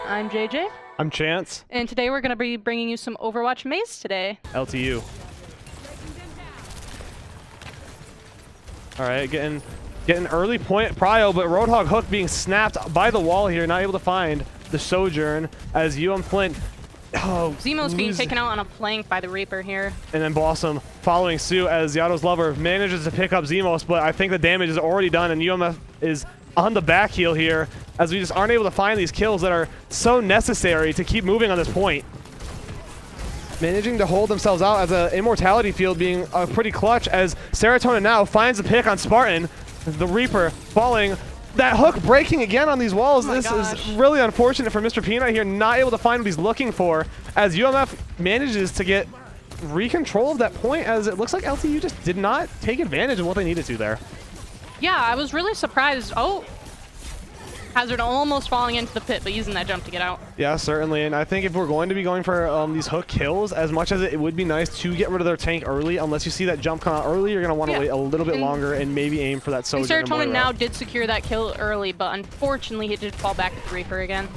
I'm JJ. I'm Chance. And today we're going to be bringing you some Overwatch Maize today. LTU. All right, getting early point prio, but Roadhog hook being snapped by the wall here, not able to find the Sojourn as UM-Flint. Oh, Zemo's being taken out on a flank by the Reaper here. And then Blossom following suit as Yato's Lover manages to pick up Zemos, but I think the damage is already done, and UMF is on the back heel here as we just aren't able to find these kills that are so necessary to keep moving on this point. Managing to hold themselves out as an immortality field being pretty clutch as Serotonin now finds the pick on Spartan. The Reaper falling. That hook breaking again on these walls. This is really unfortunate for Mr. Peanut here, not able to find what he's looking for as UMF manages to get recontrol of that point as it looks like LTU just did not take advantage of what they needed to there. Yeah, I was really surprised. Oh, Hazard almost falling into the pit, but using that jump to get out. Yeah, certainly. And I think if we're going to be going for these hook kills, as much as it would be nice to get rid of their tank early, unless you see that jump come out early, you're going to want to wait a little bit longer and maybe aim for that Sojourn. Serotonin now did secure that kill early, but unfortunately he did fall back to the Reaper again.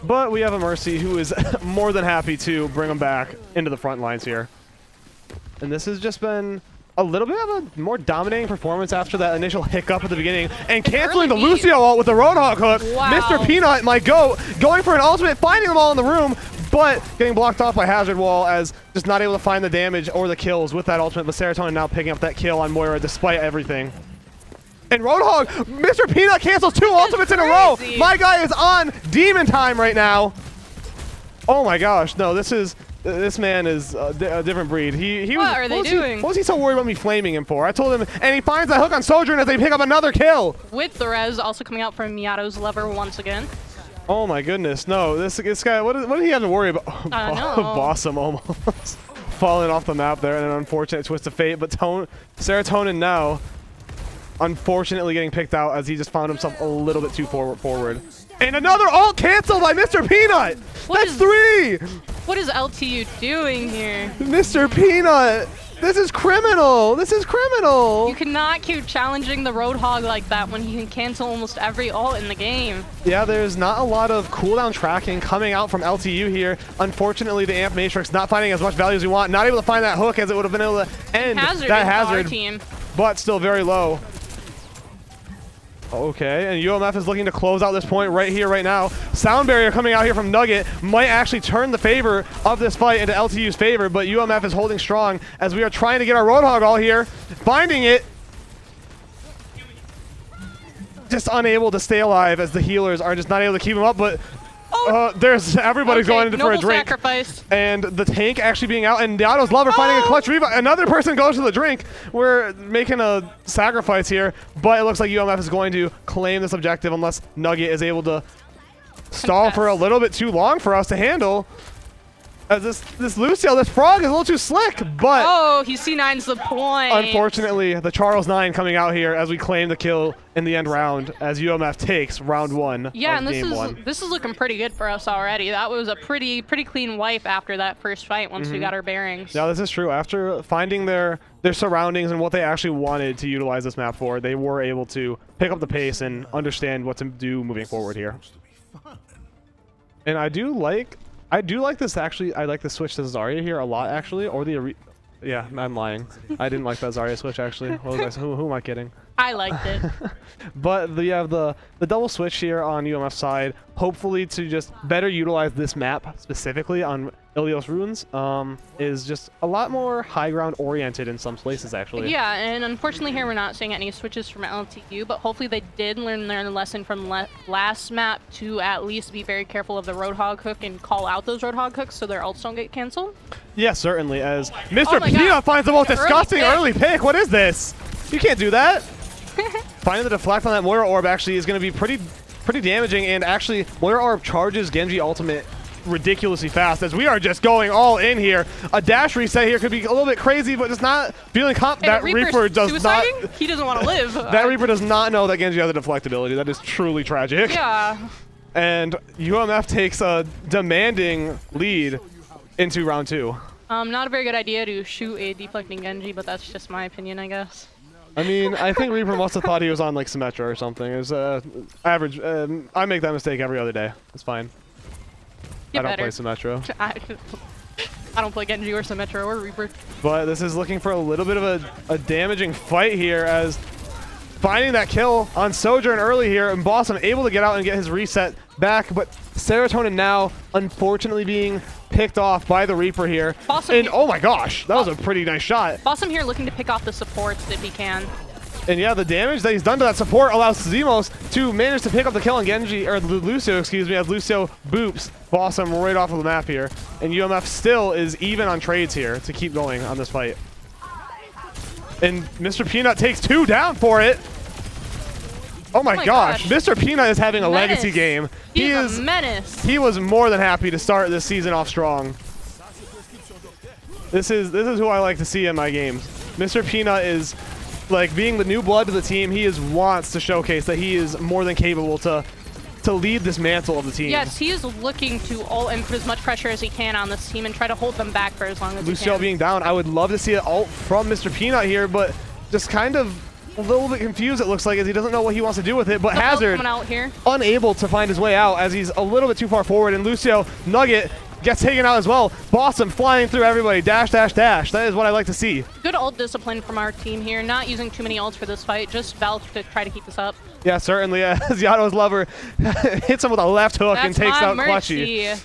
But we have a Mercy who is more than happy to bring him back into the front lines here. And this has just been a little bit of a more dominating performance after that initial hiccup at the beginning, and canceling the Lucio ult with the Roadhog hook. Wow. Mr. Peanut might go, going for an ultimate, finding them all in the room, but getting blocked off by Hazard Wall as just not able to find the damage or the kills with that ultimate, but Serotonin now picking up that kill on Moira despite everything. And Roadhog, Mr. Peanut cancels two ultimates in a row. My guy is on demon time right now. Oh my gosh, no, this man is a different breed. What are they doing? What was he so worried about me flaming him for? I told him, and he finds that hook on Sojourn as they pick up another kill. With the res also coming out from Yato's Lover once again. Oh my goodness, no, this guy, what did he have to worry about? No. Blossom almost falling off the map there in an unfortunate twist of fate, but Serotonin now unfortunately getting picked out as he just found himself a little bit too forward. And another ult canceled by Mr. Peanut! That's three! What is LTU doing here? Mr. Peanut! This is criminal! This is criminal! You cannot keep challenging the Roadhog like that when he can cancel almost every ult in the game. Yeah, there's not a lot of cooldown tracking coming out from LTU here. Unfortunately, the Amp Matrix not finding as much value as we want. Not able to find that hook as it would have been able to end that Hazard. Team. But still very low. Okay, and UMF is looking to close out this point right here, right now. Sound barrier coming out here from Nugget might actually turn the favor of this fight into LTU's favor, but UMF is holding strong as we are trying to get our Roadhog all here. Finding it. Just unable to stay alive as the healers are just not able to keep him up, but there's everybody's going in for a drink. Sacrifice. And the tank actually being out, and Yato's Lover finding a clutch revive. Another person goes to the drink. We're making a sacrifice here, but it looks like UMF is going to claim this objective unless Nugget is able to stall for a little bit too long for us to handle. As this Lucio, this frog is a little too slick, but oh, he C9's the point. Unfortunately, the Charles 9 coming out here as we claim the kill in the end round as UMF takes round one. Yeah, and game one. This is looking pretty good for us already. That was a pretty clean wipe after that first fight once we got our bearings. Yeah, this is true. After finding their surroundings and what they actually wanted to utilize this map for, they were able to pick up the pace and understand what to do moving forward here. And I do like this actually. I like the switch to Zarya here a lot actually, or the yeah, I'm lying. I didn't like that Zarya switch actually. What was who am I kidding? I liked it. But you have the double switch here on UMF's side, hopefully to just better utilize this map specifically on Ilios Ruins, is just a lot more high ground oriented in some places actually. Yeah, and unfortunately here we're not seeing any switches from LTU, but hopefully they did learn their lesson from last map to at least be very careful of the Roadhog hook and call out those Roadhog hooks so their ults don't get canceled. Yeah, certainly, as Mr. Peanut finds the most disgusting early pick. What is this? You can't do that. Finding the deflect on that Moira Orb actually is going to be pretty damaging, and actually Moira Orb charges Genji ultimate ridiculously fast as we are just going all in here. A dash reset here could be a little bit crazy, but just not feeling that Reaper does not. He doesn't want to live. That Reaper does not know that Genji has a deflect ability. That is truly tragic. Yeah. And UMF takes a demanding lead into round two. Not a very good idea to shoot a deflecting Genji, but that's just my opinion, I guess. I mean, I think Reaper must have thought he was on like Symmetra or something. It was average. I make that mistake every other day. It's fine. I don't play Symmetra. I don't play Genji or Symmetra or Reaper. But this is looking for a little bit of a damaging fight here, as finding that kill on Sojourn early here, and Blossom able to get out and get his reset back, but Serotonin now unfortunately being picked off by the Reaper here. And oh my gosh, that was a pretty nice shot. Blossom here looking to pick off the supports if he can. And yeah, the damage that he's done to that support allows Zimos to manage to pick up the kill on Genji, or Lucio, excuse me, as Lucio boops Blossom right off of the map here. And UMF still is even on trades here to keep going on this fight. And Mr. Peanut takes 2 down for it. Oh my gosh, Mr. Peanut is having a legacy game. He is a menace. He was more than happy to start this season off strong. This is who I like to see in my games. Mr. Peanut is like being the new blood to the team. He wants to showcase that he is more than capable to lead this mantle of the team. Yes, he is looking to ult and put as much pressure as he can on this team and try to hold them back for as long as he Lucio can. being down, I would love to see an ult from Mr. Peanut here, but just kind of a little bit confused, it looks like, as he doesn't know what he wants to do with it. But Hazard coming out here, unable to find his way out as he's a little bit too far forward, and Lucio Nugget gets taken out as well. Blossom flying through everybody. Dash, dash, dash. That is what I like to see. Good ult discipline from our team here. Not using too many ults for this fight. Just Valve to try to keep this up. Yeah, certainly. As Yato's lover hits him with a left hook and takes out Clutchy.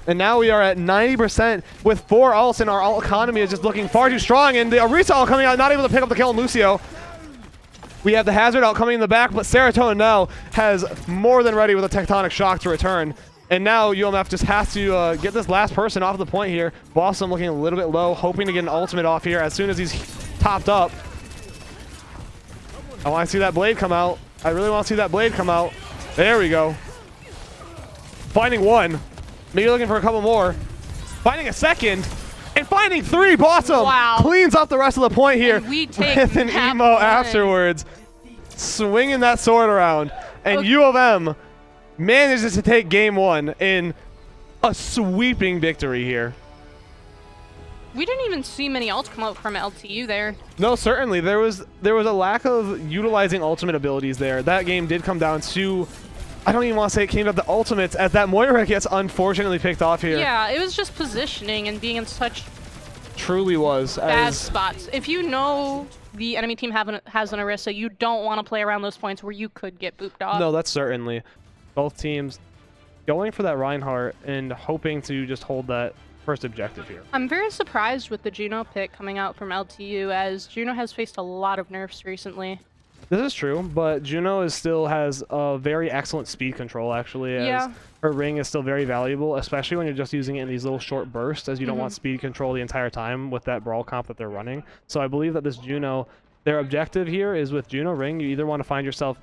And now we are at 90% with 4 ults, and our ult economy is just looking far too strong. And the Arisa ult coming out, not able to pick up the kill on Lucio. We have the Hazard ult coming in the back, but Serotonin now has more than ready with a Tectonic Shock to return. And now UMF just has to get this last person off the point here. Blossom looking a little bit low, hoping to get an ultimate off here as soon as he's topped up. I want to see that blade come out. I really want to see that blade come out. There we go. Finding 1. Maybe looking for a couple more. Finding a second. And finding 3. Blossom cleans up the rest of the point here with an emo afterwards. Swinging that sword around. And U of M manages to take game 1 in a sweeping victory here. We didn't even see many ults come out from LTU there. No, certainly. There was a lack of utilizing ultimate abilities there. That game did come down to, I don't even want to say it came down to ultimates, as that Moira gets unfortunately picked off here. Yeah, it was just positioning and being in such truly was bad spots. If you know the enemy team has an Orisa, you don't want to play around those points where you could get booped off. No, that's certainly. Both teams going for that Reinhardt and hoping to just hold that first objective here. I'm very surprised with the Juno pick coming out from LTU, as Juno has faced a lot of nerfs recently. This is true, but Juno still has a very excellent speed control, actually, as her ring is still very valuable, especially when you're just using it in these little short bursts, as you don't want speed control the entire time with that brawl comp that they're running. So I believe that this Juno, their objective here is with Juno ring, you either want to find yourself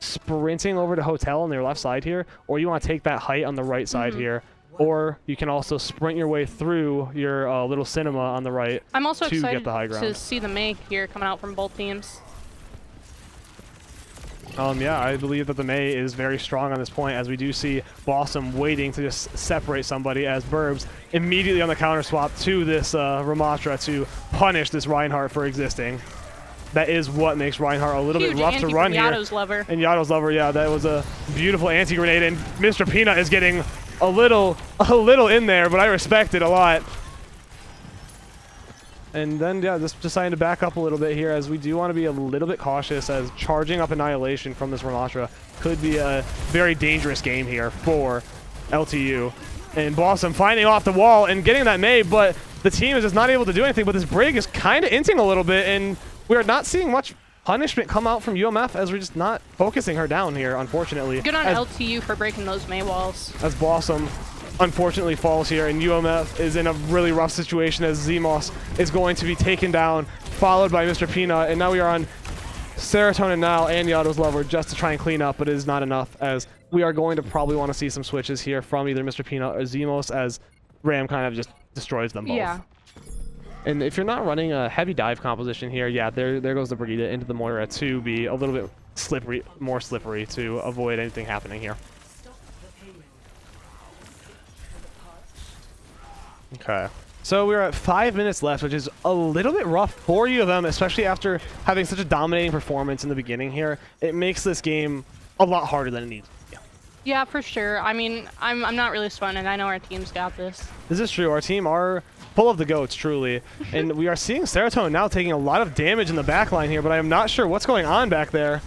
sprinting over to Hotel on their left side here, or you want to take that height on the right side here, or you can also sprint your way through your little cinema on the right. I'm also excited get the high ground. to see the Maize here coming out from both teams. Yeah, I believe that the Mei is very strong on this point, as we do see Blossom waiting to just separate somebody, as Burbs immediately on the counter swap to this Ramatra to punish this Reinhardt for existing. That is what makes Reinhardt a little bit rough to run here. Yato's lover. And Yato's lover, yeah, that was a beautiful anti-grenade, and Mr. Peanut is getting a little in there, but I respect it a lot. And then, yeah, just deciding to back up a little bit here, as we do want to be a little bit cautious, as charging up Annihilation from this Ramatra could be a very dangerous game here for LTU. And Blossom finding off the wall and getting that Mei, but the team is just not able to do anything, but this Brig is kind of inting a little bit, and we are not seeing much punishment come out from UMF, as we're just not focusing her down here, unfortunately. Good on LTU for breaking those Mei walls. As Blossom unfortunately falls here, and UMF is in a really rough situation, as Zimos is going to be taken down, followed by Mr. Peanut, and now we are on Serotonin now and Yato's lover just to try and clean up, but it is not enough, as we are going to probably want to see some switches here from either Mr. Peanut or Zimos, as Ram kind of just destroys them both. Yeah. And if you're not running a heavy dive composition here, yeah, there goes the Brigitte into the Moira to be a little bit slippery, more slippery, to avoid anything happening here. Okay. So we're at 5 minutes left, which is a little bit rough for U of M, especially after having such a dominating performance in the beginning here. It makes this game a lot harder than it needs. Yeah, for sure. I mean, I'm not really spun, and I know our team's got this. This is true. Our team are full of the goats, truly. And we are seeing Serotonin now taking a lot of damage in the back line here, but I am not sure what's going on back there.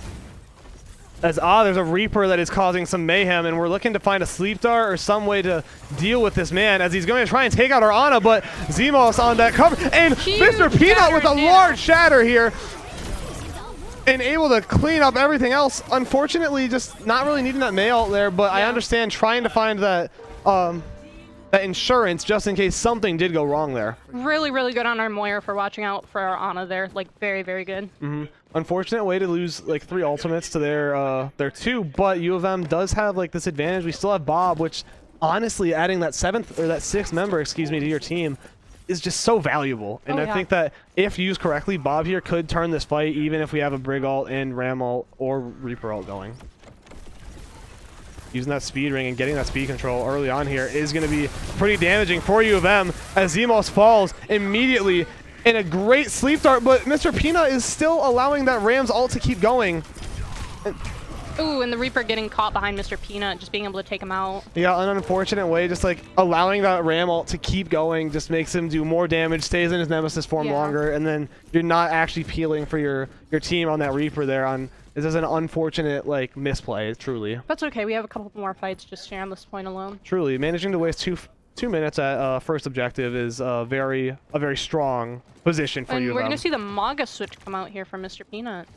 As there's a Reaper that is causing some mayhem, and we're looking to find a sleep dart or some way to deal with this man as he's going to try and take out our Ana, but Zemos on that cover, and Mr. Peanut with a large shatter here, and able to clean up everything else. Unfortunately, just not really needing that May ult there, but I understand trying to find that that insurance just in case something did go wrong there. Really, really good on our Moira for watching out for our Ana there. Like, very, very good. Unfortunate way to lose like 3 ultimates to their 2, but U of M does have like this advantage. We still have Bob, which honestly adding that 6th member, excuse me, to your team is just so valuable. And I think that if used correctly, Bob here could turn this fight even if we have a Brig ult and Ram ult or Reaper ult going. Using that speed ring and getting that speed control early on here is going to be pretty damaging for U of M as Zemos falls immediately in a great sleep dart, but Mr. Peanut is still allowing that Ram's ult to keep going. Ooh, and the Reaper getting caught behind Mr. Peanut, just being able to take him out. Yeah, an unfortunate way, just like allowing that Ram ult to keep going just makes him do more damage, stays in his Nemesis form longer, and then you're not actually peeling for your team on that Reaper there. This is an unfortunate like misplay, truly. That's okay, we have a couple more fights just here on this point alone. Truly, managing to waste two minutes at first objective is a very strong position for you. And we're going to see the Maga switch come out here from Mr. Peanut.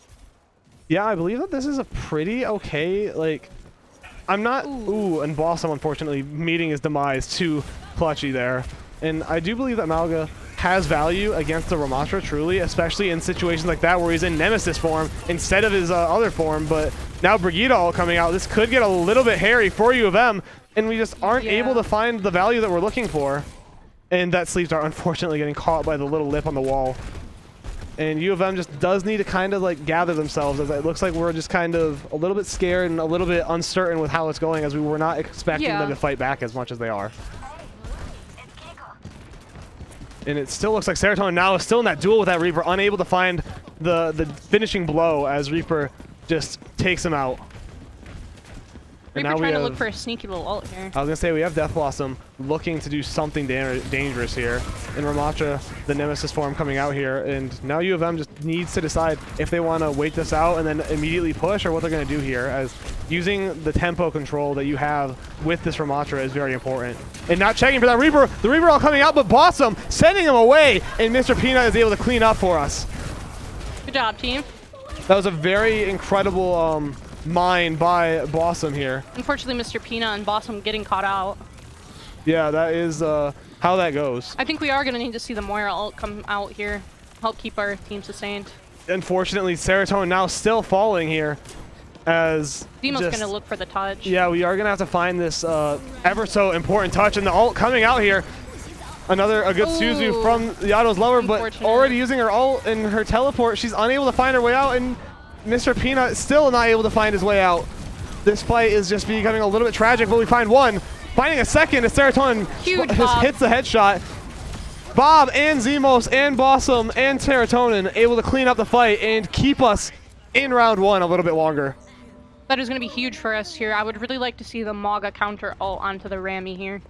Yeah, I believe that this is a pretty okay, like, I'm not, and Blossom unfortunately meeting his demise too clutchy there. And I do believe that Malga has value against the Ramatra, truly, especially in situations like that where he's in Nemesis form instead of his other form. But now Brigitte all coming out, this could get a little bit hairy for U of M, and we just aren't able to find the value that we're looking for. And that sleep dart unfortunately getting caught by the little lip on the wall. And U of M just does need to kind of like gather themselves, as it looks like we're just kind of a little bit scared and a little bit uncertain with how it's going, as we were not expecting them to fight back as much as they are. And it still looks like Serotonin now is still in that duel with that Reaper, unable to find the finishing blow as Reaper just takes him out. Reaper trying to look for a sneaky little ult here. I was going to say, we have Death Blossom looking to do something dangerous here. And Ramatra, the Nemesis form, coming out here. And now U of M just needs to decide if they want to wait this out and then immediately push, or what they're going to do here, as using the tempo control that you have with this Ramatra is very important. And not checking for that Reaper. The Reaper all coming out, but Blossom sending him away. And Mr. Peanut is able to clean up for us. Good job, team. That was a very incredible mine by Blossom here. Unfortunately, Mr. Peanut and Blossom getting caught out. Yeah, that is how that goes. I think we are going to need to see the Moira ult come out here, help keep our team sustained. Unfortunately, Serotonin now still falling here, as Demo's going to look for the touch. Yeah, we are going to have to find this ever so important touch, and the ult coming out here. A good Suzu from Yato's lover, but already using her ult and her teleport, she's unable to find her way out, and Mr. Peanut still not able to find his way out. This fight is just becoming a little bit tragic, but we find one. Finding a second as Serotonin just hits the headshot. Bob and Zemos and Blossom and Serotonin able to clean up the fight and keep us in round 1 a little bit longer. That is going to be huge for us here. I would really like to see the Maga counter ult onto the Rami here.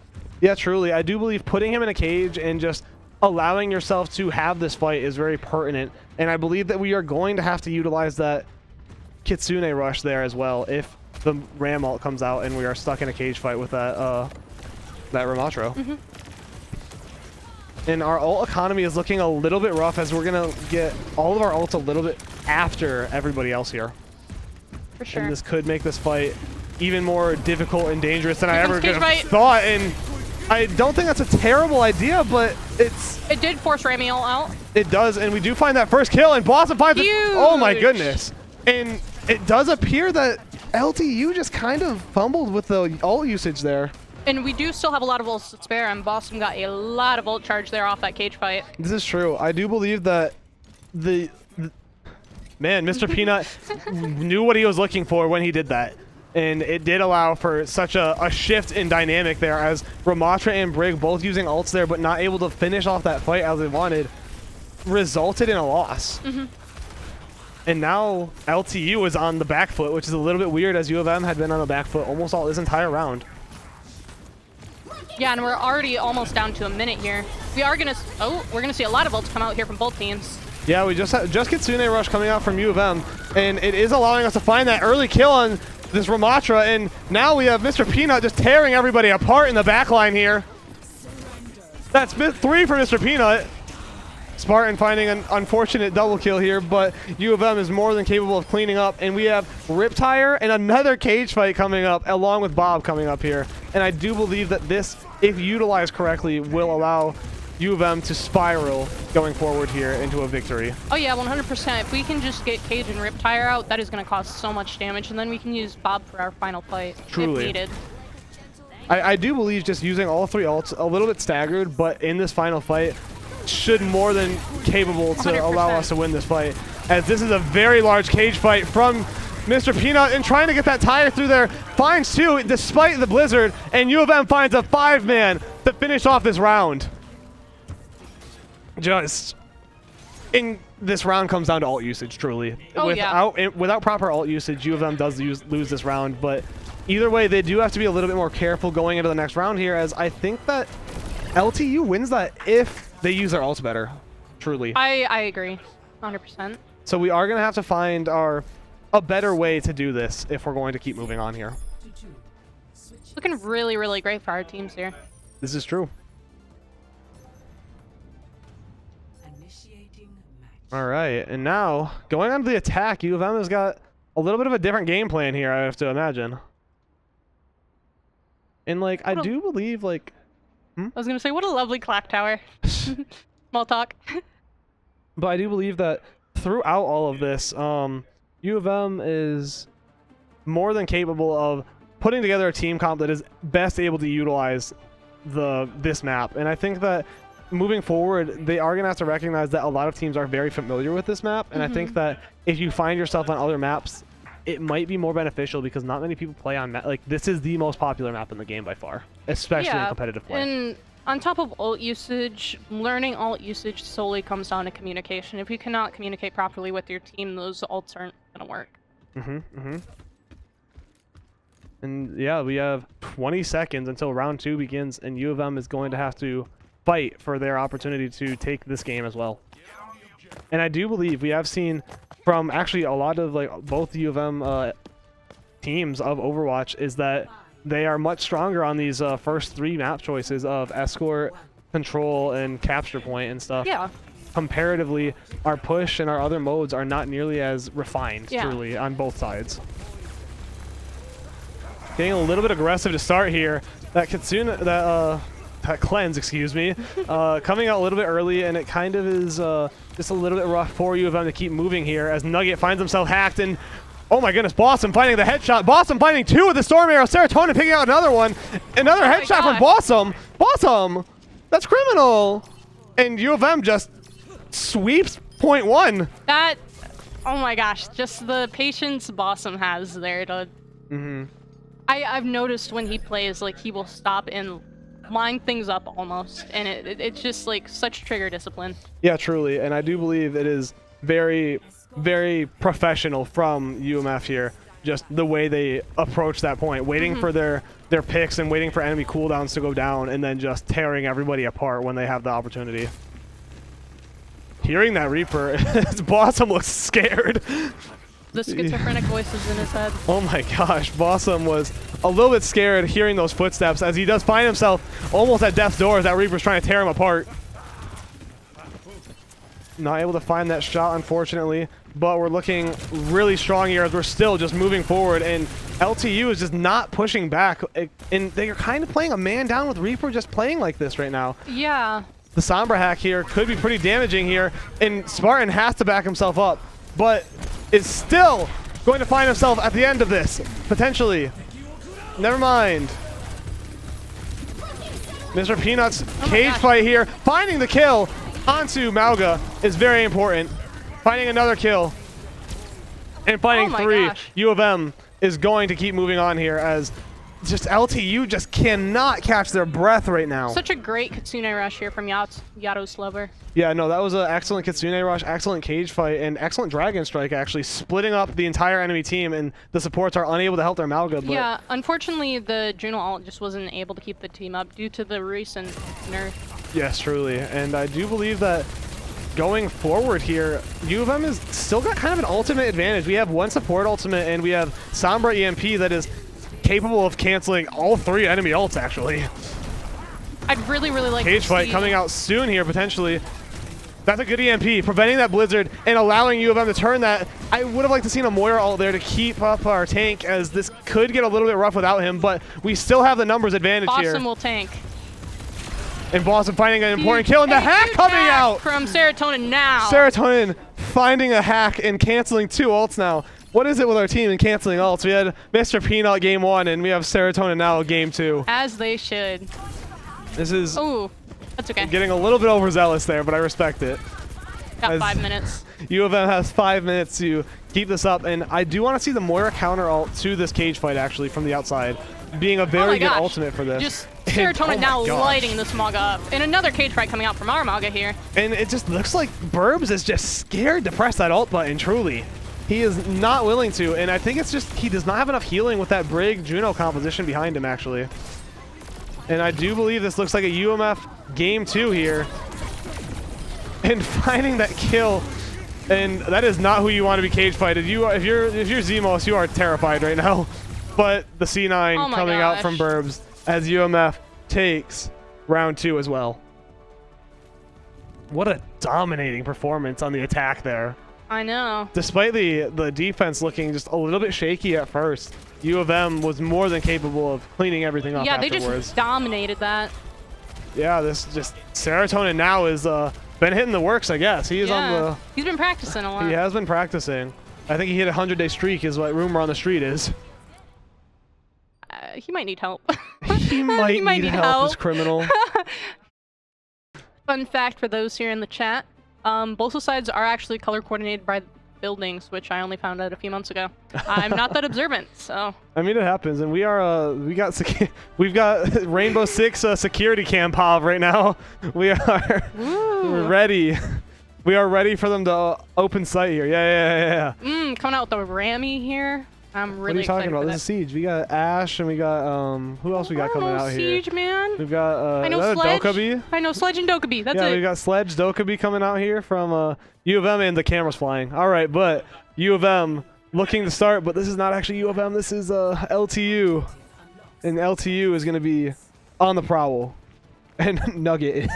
Yeah, truly. I do believe putting him in a cage and just allowing yourself to have this fight is very pertinent, and I believe that we are going to have to utilize that Kitsune rush there as well if the Ram ult comes out and we are stuck in a cage fight with that Ramatro. And our ult economy is looking a little bit rough, as we're gonna get all of our ults a little bit after everybody else here. For sure. And this could make this fight even more difficult and dangerous than I ever could have thought. And I don't think that's a terrible idea, but it did force Rami ult out. It does, and we do find that first kill, and Blossom finds it. Oh my goodness. And it does appear that LTU just kind of fumbled with the ult usage there. And we do still have a lot of ults to spare, and Blossom got a lot of ult charge there off that cage fight. This is true. I do believe that man, Mr. Peanut knew what he was looking for when he did that. And it did allow for such a shift in dynamic there, as Ramatra and Brig both using ults there, but not able to finish off that fight as they wanted, resulted in a loss. And now LTU is on the back foot, which is a little bit weird, as U of M had been on the back foot almost all this entire round. Yeah, and we're already almost down to a minute here. We're gonna see a lot of ults come out here from both teams. Yeah, we just Kitsune Rush coming out from U of M, and it is allowing us to find that early kill on this Ramatra, and now we have Mr. Peanut just tearing everybody apart in the back line here. That's 3 for Mr. Peanut. Spartan finding an unfortunate double kill here, but U of M is more than capable of cleaning up, and we have Riptire and another cage fight coming up, along with Bob coming up here. And I do believe that this, if utilized correctly, will allow U of M to spiral going forward here into a victory. Oh yeah, 100%. If we can just get Cage and Riptire out, that is going to cause so much damage, and then we can use Bob for our final fight Truly. if needed. I do believe just using all 3 ults, a little bit staggered, but in this final fight, should more than capable to 100%. allow us to win this fight, as this is a very large cage fight from Mr. Peanut, and trying to get that tire through there. Finds 2 despite the blizzard, and U of M finds a 5-man to finish off this round. Just in this round comes down to ult usage, truly. Without proper ult usage, U of M does lose this round, but either way, they do have to be a little bit more careful going into the next round here, as I think that LTU wins that if they use their ults better, truly. I agree, 100%. So we are going to have to find a better way to do this if we're going to keep moving on here. Looking really, really great for our teams here. This is true. All right, and now going on to the attack, U of M has got a little bit of a different game plan here, I have to imagine. And like, I do believe like... I was going to say, what a lovely clock tower. Small talk. But I do believe that throughout all of this, U of M is more than capable of putting together a team comp that is best able to utilize this map. And I think that moving forward, they are going to have to recognize that a lot of teams are very familiar with this map. And I think that if you find yourself on other maps, it might be more beneficial, because not many people play on map. Like, this is the most popular map in the game by far, especially in competitive play. And on top of ult usage, learning ult usage solely comes down to communication. If you cannot communicate properly with your team, those ults aren't going to work. And yeah, we have 20 seconds until round 2 begins, and U of M is going to have to fight for their opportunity to take this game as well. And I do believe we have seen from actually a lot of like both U of M teams of Overwatch is that they are much stronger on these first 3 map choices of escort, control, and capture point and stuff. Yeah. Comparatively, our push and our other modes are not nearly as refined, truly, on both sides. Getting a little bit aggressive to start here. That Kitsune, that cleanse, excuse me, coming out a little bit early, and it kind of is just a little bit rough for U of M to keep moving here, as Nugget finds himself hacked, and oh my goodness, Blossom finding the headshot. Blossom finding 2 with the Storm Arrow. Serotonin picking out another one. Another headshot from Blossom. Blossom, that's criminal. And U of M just sweeps point 1. That, oh my gosh, just the patience Blossom has there to... I've noticed when he plays, like, he will stop and line things up almost, and it's just like such trigger discipline. Yeah, truly, and I do believe it is very, very professional from UMF here, just the way they approach that point, waiting for their picks and waiting for enemy cooldowns to go down, and then just tearing everybody apart when they have the opportunity. Hearing that Reaper, Blossom looks scared. The schizophrenic voices in his head. Oh my gosh, Blossom was a little bit scared hearing those footsteps, as he does find himself almost at death's door as that Reaper's trying to tear him apart. Not able to find that shot, unfortunately, but we're looking really strong here as we're still just moving forward, and LTU is just not pushing back, and they're kind of playing a man down with Reaper just playing like this right now. Yeah. The Sombra hack here could be pretty damaging here, and Spartan has to back himself up, but is still going to find himself at the end of this, potentially. Never mind. Mr. Peanut's cage fight here, finding the kill onto Mauga is very important. Finding another kill and finding 3. U of M is going to keep moving on here as just LTU just cannot catch their breath right now. Such a great Kitsune rush here from Yato's Lover. Yeah, no, that was an excellent Kitsune rush, excellent cage fight, and excellent Dragon Strike, actually, splitting up the entire enemy team, and the supports are unable to help their Malga. But yeah, unfortunately, the Juno ult just wasn't able to keep the team up due to the recent nerf. Yes, truly. And I do believe that going forward here, U of M has still got kind of an ultimate advantage. We have one support ultimate, and we have Sombra EMP that is capable of canceling all 3 enemy ults, actually. I'd really, really like Cage to fight see... coming out soon here, potentially. That's a good EMP, preventing that Blizzard and allowing U of M to turn that. I would have liked to seen a Moira ult there to keep up our tank, as this could get a little bit rough without him, but we still have the numbers advantage here. Boston will tank. And Boston finding an important kill, and the hack coming out! From Serotonin now. Serotonin finding a hack and canceling 2 ults now. What is it with our team and canceling ults? We had Mr. Peanut game 1, and we have Serotonin now game 2. As they should. This is... Ooh. That's okay. Getting a little bit overzealous there, but I respect it. Got 5 minutes. U of M has 5 minutes to keep this up, and I do want to see the Moira counter ult to this cage fight, actually, from the outside, being a very good ultimate for this. Just Serotonin now lighting this Maga up. And another cage fight coming out from our Maga here. And it just looks like Burbs is just scared to press that ult button, truly. He is not willing to, and I think it's just he does not have enough healing with that Brig Juno composition behind him, actually. And I do believe this looks like a UMF game 2 here. And finding that kill, and that is not who you want to be cage fighted. If you're Zemos, you are terrified right now. But the C9 coming out from Burbs as UMF takes round 2 as well. What a dominating performance on the attack there. I know. Despite the defense looking just a little bit shaky at first, U of M was more than capable of cleaning everything up afterwards. Yeah, they just dominated that. Yeah, this just Serotonin now is been hitting the works, I guess. He is on the... He's been practicing a lot. He has been practicing. I think he hit a 100-day streak is what rumor on the street is. He might need help. He might need help, this criminal. Fun fact for those here in the chat. Both sides are actually color coordinated by buildings, which I only found out a few months ago. I'm not that observant, so. I mean, it happens, and we've got Rainbow Six security cam pop right now. We're ready. We are ready for them to open sight here. Yeah. Coming out with the Rammy here. I'm really excited. What are you talking about? This is Siege. We got Ash, and we got who else we got coming out here? Siege, man. We've got I know Sledge. Dokkaebi. I know Sledge and Dokkaebi. That's it. Yeah, we got Sledge, Dokkaebi coming out here from U of M, and the camera's flying. All right, but U of M looking to start, but this is not actually U of M. This is LTU, and LTU is going to be on the prowl. And Nugget.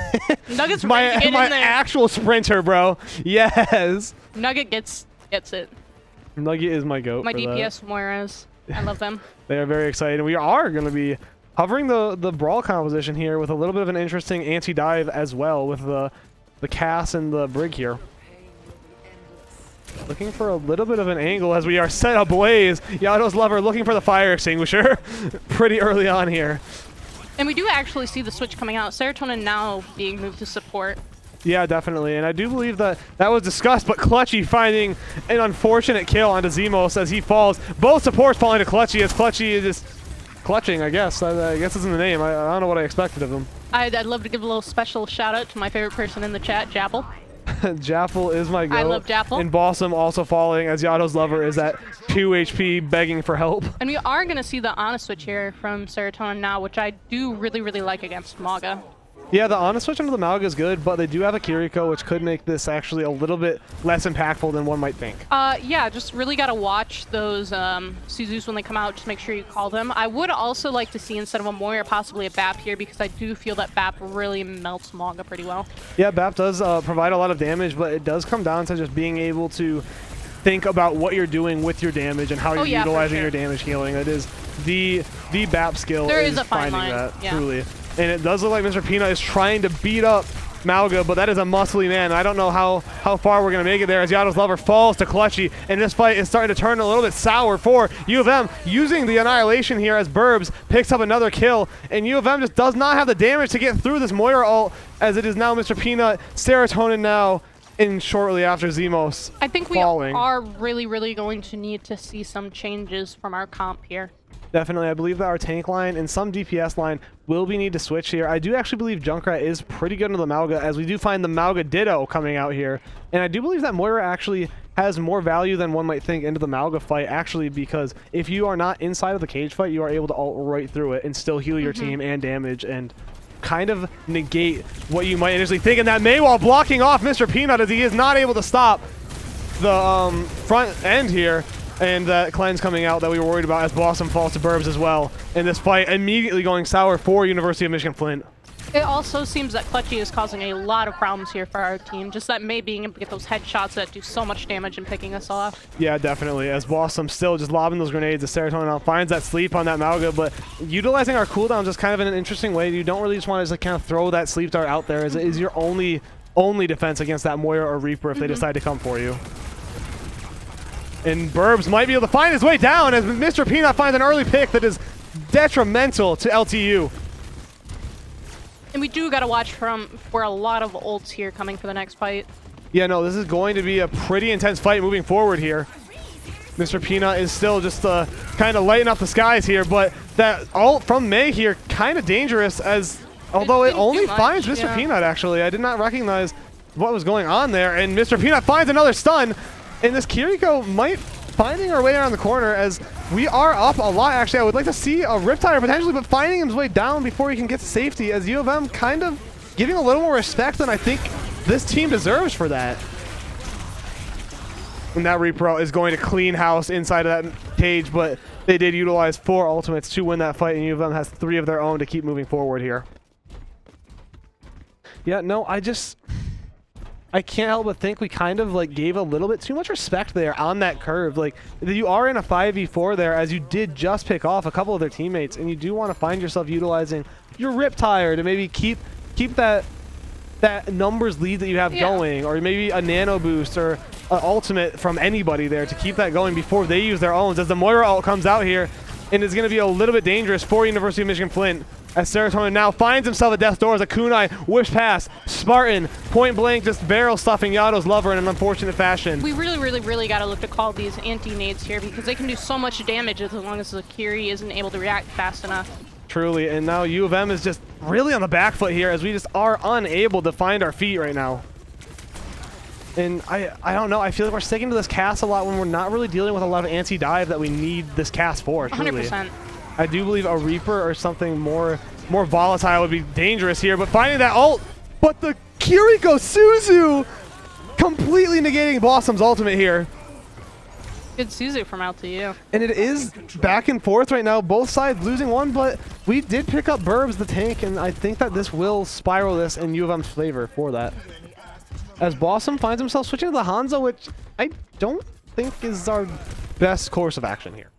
Nugget's my ready to get in there. Actual sprinter, bro. Yes. Nugget gets it. Nugget is my goat. My DPS Moiras. I love them. They are very excited. We are going to be hovering the brawl composition here with a little bit of an interesting anti-dive as well with the Cass and the Brig here. Looking for a little bit of an angle as we are set ablaze. Yato's Lover looking for the fire extinguisher pretty early on here. And we do actually see the switch coming out. Serotonin now being moved to support. Yeah, definitely. And I do believe that was discussed, but Clutchy finding an unfortunate kill onto Zemos as he falls. Both supports falling to Clutchy as Clutchy is just clutching, I guess. I guess it's in the name. I don't know what I expected of him. I'd love to give a little special shout out to my favorite person in the chat, Jappel. Jappel is my goat. I love Jappel. And Balsam also falling as Yato's Lover is at 2 HP begging for help. And we are going to see the Honest Switch here from Serotonin now, which I do really, really like against Maga. Yeah, the Honest Switch into the Malga is good, but they do have a Kiriko, which could make this actually a little bit less impactful than one might think. Yeah, just really got to watch those Suzus when they come out. Just make sure you call them. I would also like to see, instead of a Moira, possibly a BAP here, because I do feel that BAP really melts Maga pretty well. Yeah, BAP does provide a lot of damage, but it does come down to just being able to think about what you're doing with your damage and how you're utilizing your damage healing. That is the BAP skill. There is a fine finding line. That, truly. And it does look like Mr. Peanut is trying to beat up Malga, but that is a muscly man. I don't know how far we're going to make it there as Yato's Lover falls to Clutchy, and this fight is starting to turn a little bit sour for U of M, using the Annihilation here as Burbs picks up another kill, and U of M just does not have the damage to get through this Moira ult, as it is now Mr. Peanut, Serotonin now in shortly after Zemos I think we falling. are really going to need to see some changes from our comp here. Definitely, I believe that our tank line and some DPS line will be need to switch here. I do actually believe Junkrat is pretty good into the Mauga, as we do find the Mauga Ditto coming out here. And I do believe that Moira actually has more value than one might think into the Mauga fight, actually, because if you are not inside of the cage fight, you are able to ult right through it and still heal your team and damage and kind of negate what you might initially think. And that Maywall blocking off Mr. Peanut as he is not able to stop the front end here. And that cleanse coming out that we were worried about as Blossom falls to Burbs as well. And this fight immediately going sour for University of Michigan Flint. It also seems that Clutchy is causing a lot of problems here for our team. Just that May being able to get those headshots that do so much damage and picking us off. Yeah, definitely. As Blossom still just lobbing those grenades, the Serotonin now finds that sleep on that Mauga, but utilizing our cooldowns is kind of in an interesting way. You don't really just want to just kind of throw that sleep dart out there as it is your only defense against that Moira or Reaper if they decide to come for you. And Burbs might be able to find his way down as Mr. Peanut finds an early pick that is detrimental to LTU. And we do got to watch for a lot of ults here coming for the next fight. Yeah, no, this is going to be a pretty intense fight moving forward here. Mr. Peanut is still just kind of lighting up the skies here, but that ult from May here kind of dangerous as, although it only finds Mr. Peanut actually. I did not recognize what was going on there, and Mr. Peanut finds another stun. And this Kiriko might finding our way around the corner as we are up a lot. Actually, I would like to see a Riptide potentially, but finding his way down before he can get to safety as U of M kind of giving a little more respect than I think this team deserves for that. And that Reaper is going to clean house inside of that cage, but they did utilize 4 ultimates to win that fight, and U of M has 3 of their own to keep moving forward here. Yeah, no, I can't help but think we kind of like gave a little bit too much respect there on that curve. Like, you are in a 5v4 there as you did just pick off a couple of their teammates, and you do want to find yourself utilizing your Riptire to maybe keep that numbers lead that you have going, or maybe a nano boost or an ultimate from anybody there to keep that going before they use their own. As the Moira ult comes out here, and it's going to be a little bit dangerous for University of Michigan Flint. As Serotonin now finds himself at death's door as a kunai whips past. Spartan, point blank, just barrel stuffing Yado's lover in an unfortunate fashion. We really got to look to call these anti-nades here because they can do so much damage as long as the Kiri isn't able to react fast enough. Truly, and now U of M is just really on the back foot here as we just are unable to find our feet right now. And I don't know, I feel like we're sticking to this cast a lot when we're not really dealing with a lot of anti-dive that we need this cast for, truly. 100%. I do believe a Reaper or something more volatile would be dangerous here, but finding that ult, but the Kiriko Suzu completely negating Blossom's ultimate here. Good Suzu from LTU. And it is back and forth right now, both sides losing one, but we did pick up Burbs, the tank, and I think that this will spiral this in U of M's favor for that. As Blossom finds himself switching to the Hanzo, which I don't think is our best course of action here.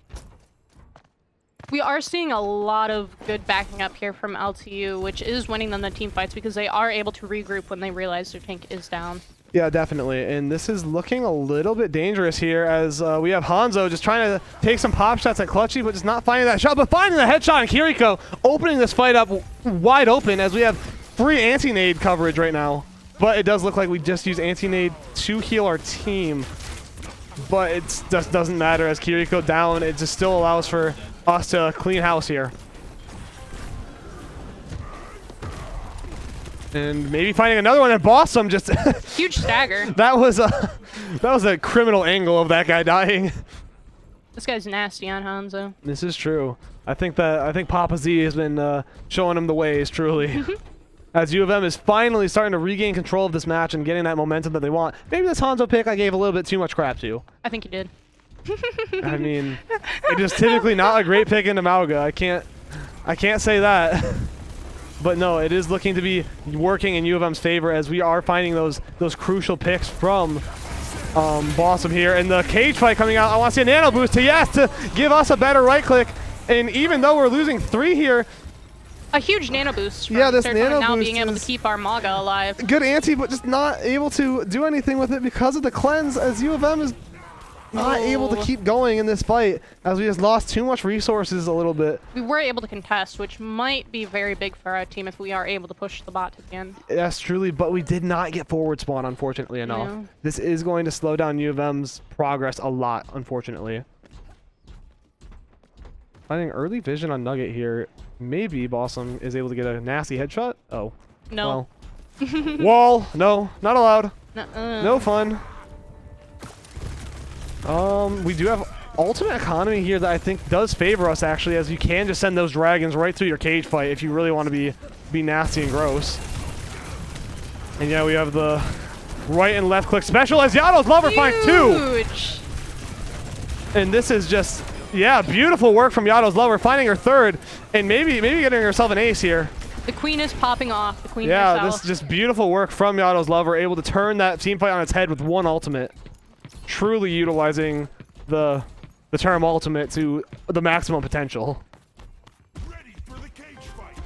We are seeing a lot of good backing up here from LTU, which is winning them the team fights because they are able to regroup when they realize their tank is down. Yeah, definitely. And this is looking a little bit dangerous here as we have Hanzo just trying to take some pop shots at Clutchy, but just not finding that shot, but finding the headshot, and Kiriko opening this fight up wide open as we have free anti-nade coverage right now. But it does look like we just use anti-nade to heal our team. But it just doesn't matter as Kiriko down. It just still allows for us to clean house here. And maybe finding another one, and Blossom just huge stagger. that was a criminal angle of that guy dying. This guy's nasty on Hanzo. This is true. I think Papa Z has been showing him the ways, truly. As U of M is finally starting to regain control of this match and getting that momentum that they want. Maybe this Hanzo pick I gave a little bit too much crap to. I think you did. I mean, it is typically not a great pick into Mauga. I can't say that. But no, it is looking to be working in U of M's favor as we are finding those crucial picks from Blossom here. And the cage fight coming out, I want to see a nano boost to give us a better right click. And even though we're losing 3 here, a huge nano boost from this nano now boost being able to keep our Maga alive. Good anti, but just not able to do anything with it because of the cleanse as U of M is not able to keep going in this fight as we just lost too much resources a little bit. We were able to contest, which might be very big for our team if we are able to push the bot to the end. Yes, truly, but we did not get forward spawn, unfortunately enough. Yeah. This is going to slow down U of M's progress a lot, unfortunately. Finding early vision on Nugget here. Maybe Bossum is able to get a nasty headshot. Oh. No. Well. Wall. No, not allowed. Nuh-uh. No fun. We do have ultimate economy here that I think does favor us, actually, as you can just send those dragons right through your cage fight if you really want to be nasty and gross. And yeah, we have the right and left click special as Yado's Lover finds 2. Huge. And this is just, yeah, beautiful work from Yado's Lover, finding her 3rd and maybe getting herself an ace here. The queen is popping off. The queen Yeah, herself. this is just beautiful work from Yado's Lover, able to turn that team fight on its head with 1 ultimate. Truly utilizing the term ultimate to the maximum potential. Ready for the cage fight.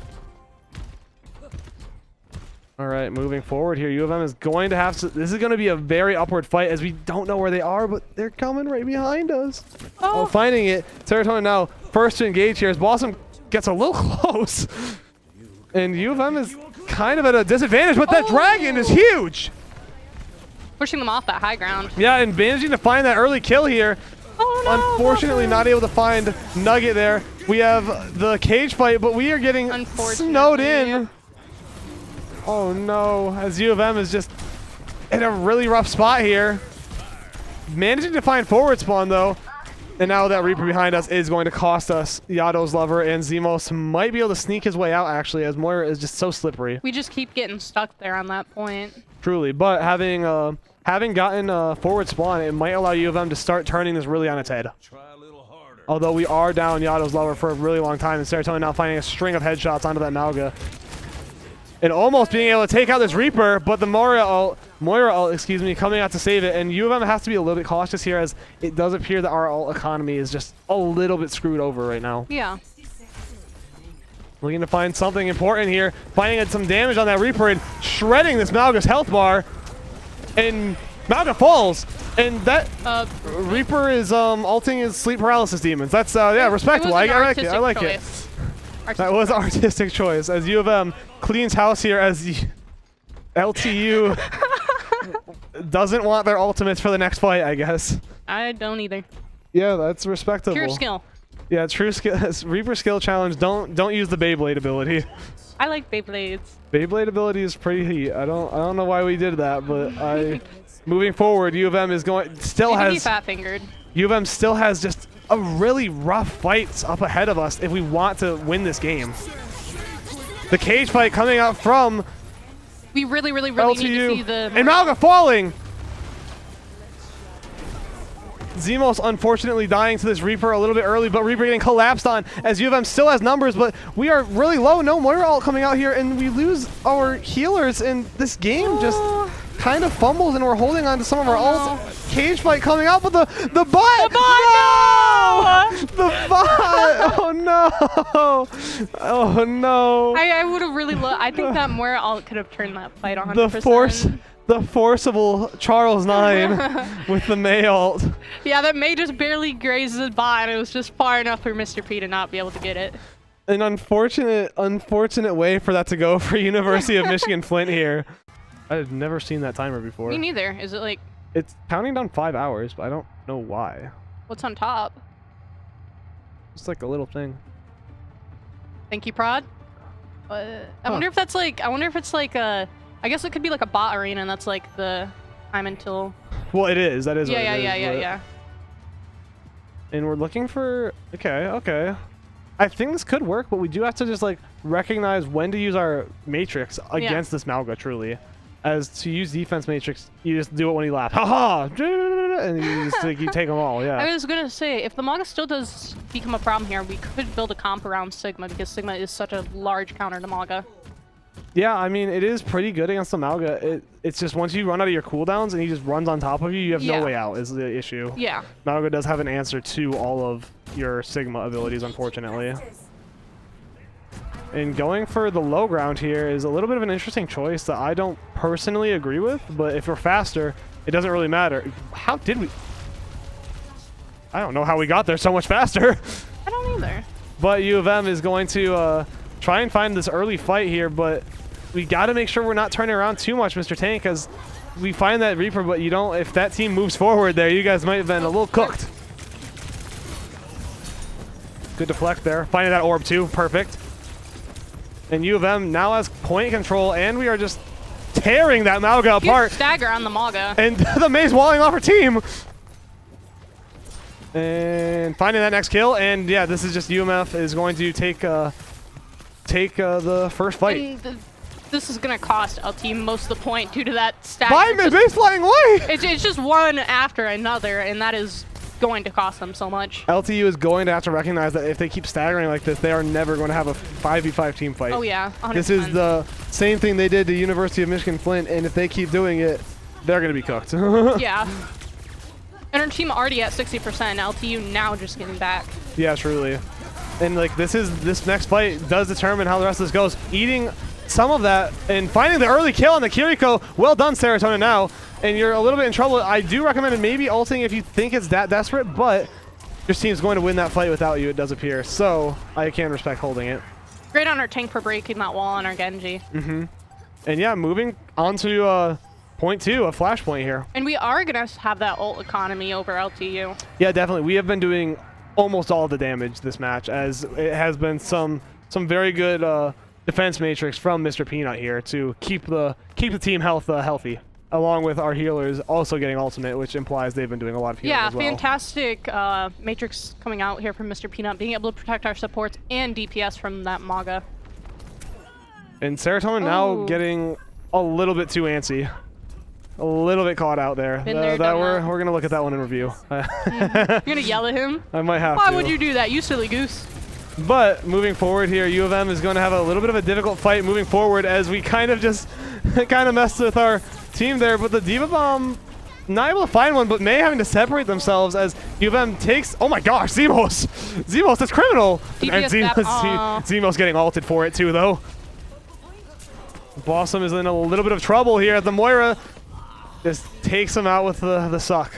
All right, moving forward here, U of M is going to have to, this is going to be a very upward fight as we don't know where they are, but they're coming right behind us. Oh, finding it. Serotonin now first to engage here as Blossom gets a little close. And U of M is kind of at a disadvantage, but that dragon is huge. Pushing them off that high ground. Yeah, and managing to find that early kill here. Oh, no, Unfortunately, not able to find Nugget there. We have the cage fight, but we are getting snowed in. Oh no, as U of M is just in a really rough spot here. Managing to find forward spawn though. And now that Reaper behind us is going to cost us. Yado's Lover and Zemos might be able to sneak his way out, actually, as Moira is just so slippery. We just keep getting stuck there on that point. Truly, but having gotten forward spawn, it might allow U of M to start turning this really on its head. Try a little harder. Although we are down Yado's Lover for a really long time, and Serotonin now finding a string of headshots onto that Malga. And almost being able to take out this Reaper, but the Moira ult, coming out to save it. And U of M has to be a little bit cautious here, as it does appear that our ult economy is just a little bit screwed over right now. Yeah. Looking to find something important here, finding some damage on that Reaper and shredding this Malga's health bar. And Malga falls, and that Reaper is ulting his sleep paralysis demons. That's yeah, respectable. I like it. I like it. That was artistic choice. As U of M cleans house here, as the LTU doesn't want their ultimates for the next fight, I guess. I don't either. Yeah, that's respectable. Pure skill. Yeah, true skill. Reaper skill challenge. Don't use the Beyblade ability. I like Beyblades. Beyblade ability is pretty heat. I don't know why we did that, but moving forward, U of M is going fat fingered. U of M still has just a really rough fight up ahead of us if we want to win this game. The cage fight coming out from we really LTU, need to see the and Malga falling. Zemos unfortunately dying to this Reaper a little bit early, but Reaper getting collapsed on as U of M still has numbers, but we are really low. No Moira ult coming out here, and we lose our healers, and this game just kind of fumbles, and we're holding on to some of our ults. Cage fight coming out, but the bot! The bot! No! The bot! Oh no! Oh no! I would have really loved. I think that Moira ult could have turned that fight 100%. The forcible Charles 9 with the May ult. Yeah, that May just barely grazes the bot, and it was just far enough for Mr. P to not be able to get it. An unfortunate way for that to go for University of Michigan Flint here. I've never seen that timer before. Me neither. Is it like... It's counting down 5 hours, but I don't know why. What's on top? It's like a little thing. Thank you, Prod. I wonder if that's like... I wonder if it's like a... I guess it could be like a bot arena, and that's like the time until... Well, it is. That is what it is. Yeah. And we're looking for... Okay. I think this could work, but we do have to just like recognize when to use our matrix against this Malga, truly. As to use defense matrix, you just do it when he laughs. Ha! And you just like, you take them all, yeah. I was going to say, if the Malga still does become a problem here, we could build a comp around Sigma, because Sigma is such a large counter to Malga. Yeah, I mean, it is pretty good against the Malga. It's just once you run out of your cooldowns and he just runs on top of you, you have no way out is the issue. Yeah. Malga does have an answer to all of your Sigma abilities, unfortunately. And going for the low ground here is a little bit of an interesting choice that I don't personally agree with, but if we're faster, it doesn't really matter. How did we... I don't know how we got there so much faster. I don't either. But U of M is going to try and find this early fight here, but we got to make sure we're not turning around too much, Mr. Tank, because we find that Reaper, but you don't. If that team moves forward there, you guys might have been a little cooked. Good deflect there. Finding that orb too. Perfect. And U of M now has point control, and we are just tearing that Mauga apart. Stagger on the Mauga. And the Maize walling off her team. And finding that next kill, and yeah, this is just UMF is going to take the first fight. This is going to cost LT most of the point due to that stagger. Why Maize flying away? It's just one after another, and that is going to cost them so much. LTU is going to have to recognize that if they keep staggering like this, they are never going to have a 5v5 team fight. Oh yeah, 100%. This is the same thing they did to University of Michigan Flint, and if they keep doing it, they're going to be cooked. Yeah. And our team already at 60%, LTU now just getting back. Yeah, truly. And like this next fight does determine how the rest of this goes. Eating some of that and finding the early kill on the Kiriko. Well done, Serotonin now. And you're a little bit in trouble. I do recommend maybe ulting if you think it's that desperate, but your team's going to win that fight without you, it does appear. So I can respect holding it. Great on our tank for breaking that wall on our Genji. Mm-hmm. And yeah, moving on to point 2, a flashpoint here. And we are going to have that ult economy over LTU. Yeah, definitely. We have been doing almost all the damage this match, as it has been some very good defense matrix from Mr. Peanut here to keep the team healthy, along with our healers also getting ultimate, which implies they've been doing a lot of healing as well. Fantastic matrix coming out here from Mr. Peanut, being able to protect our supports and DPS from that Mauga. And Serotonin now getting a little bit too antsy. A little bit caught out there. We're going to look at that one in review. You're going to yell at him? I might have Why to. would you do that, you silly goose? But moving forward here, U of M is going to have a little bit of a difficult fight moving forward, as we kind of just messed with our team there. But the Diva Bomb, not able to find one, but May having to separate themselves as U of M takes, oh my gosh, Zemos! Zemos, that's criminal! And Zemos getting ulted for it too, though. Blossom is in a little bit of trouble here. The Moira just takes him out with the suck.